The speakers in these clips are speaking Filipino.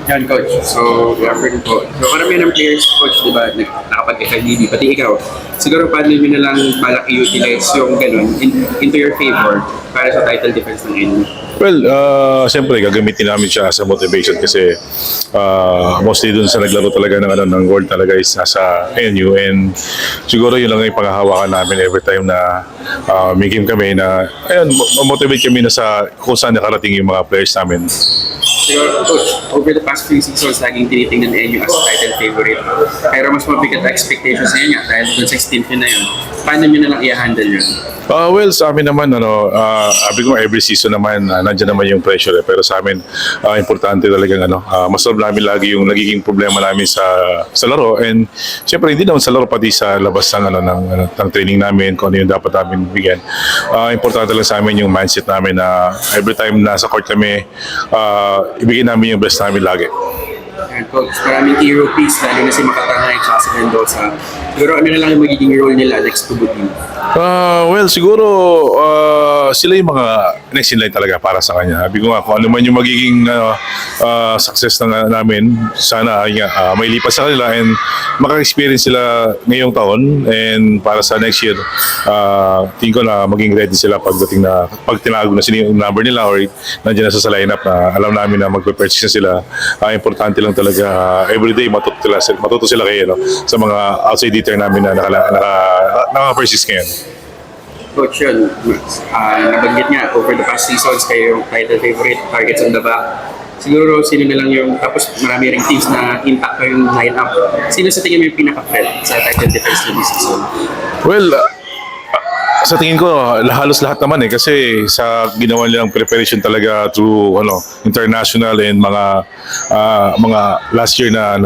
Yan, coach. So, referring po. So, karamihan ng players, coach, di ba, nakapag-FIVB, pati ikaw. Siguro, paano nyo na lang balak i-utilize yung ganun into your favor para sa title defense ng NU? Well, siyempre gagamitin namin siya as a motivation kasi mostly dun sa naglaro talaga ng world talaga is nasa NU, and siguro yun lang yung panghahawakan namin every time na may game kami na ayun, motivate kami na sa kung saan nakarating yung mga players namin. Siguro, coach, over the past few seasons, laging tinitingnan ng NU as title favorite. Pero mas mabigat na expectations niya nga dahil dun sa 16th yun na yun. Paano nyo na lang i-handle yun? Well, sa amin naman, sabi ko every season naman, nandiyan naman yung pressure. Pero sa amin, importante talagang mas namin lagi yung nagiging problema namin sa laro. And siyempre, hindi naman sa laro, pati sa labas ng training namin, kung ano yung dapat namin bigyan. Importante lang sa amin yung mindset namin na every time nasa court kami, ibigay namin yung best namin lagi. And coach, maraming hero piece, lalo na si Makatangay at si Mendoza. Siguro ano na lang yung magiging role nila next to Budin? Well, siguro sila yung mga next in line talaga para sa kanya. Sabi ko nga, kung ano man yung magiging success namin, sana may lipas sa kanila and maka-experience sila ngayong taon, and para sa next year, tingin ko na maging ready sila pagdating na pag tinago na sila yung number nila or nandiyan na sa lineup na alam namin na magpe-purchase na sila. Importante lang talaga everyday matuto sila kayo sa mga outside hitter namin na naka-persist ngayon. Coach, yun, nabanggit nga, over the past seasons, kayo yung title favorite, targets on the back. Siguro, sino na lang yung, tapos marami ring teams na impact ko yung line-up. Sino sa tingin mo yung pinaka-threat sa title defense this season? Well, sa tingin ko, halos lahat naman kasi sa ginawa nilang preparation talaga through international and mga last year na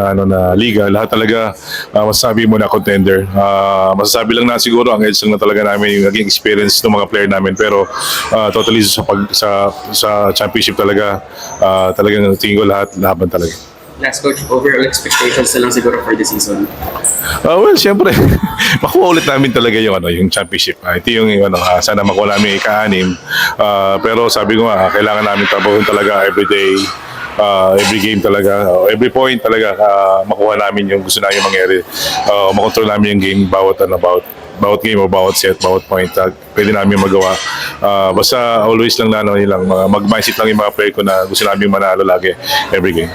liga, lahat talaga masasabi mo na contender. Masasabi lang na siguro ang edge lang na talaga namin yung naging experience ng mga player namin, pero totally sa championship talaga talagang tingin ko lahat laban talaga. Last, coach, overall expectations na lang siguro for the season. Well, siyempre, makuha ulit namin talaga yung championship. Ito yung sana makuha namin ika-anim. Pero sabi ko nga, kailangan namin trabahoon talaga every day, every game talaga, every point talaga, makuha namin yung gusto namin mangyari. Makontrol namin yung game, bawat game o bawat set, bawat point, pwede namin magawa. Basta always lang mag-mindset lang yung mga player ko na gusto namin manalo lagi, every game.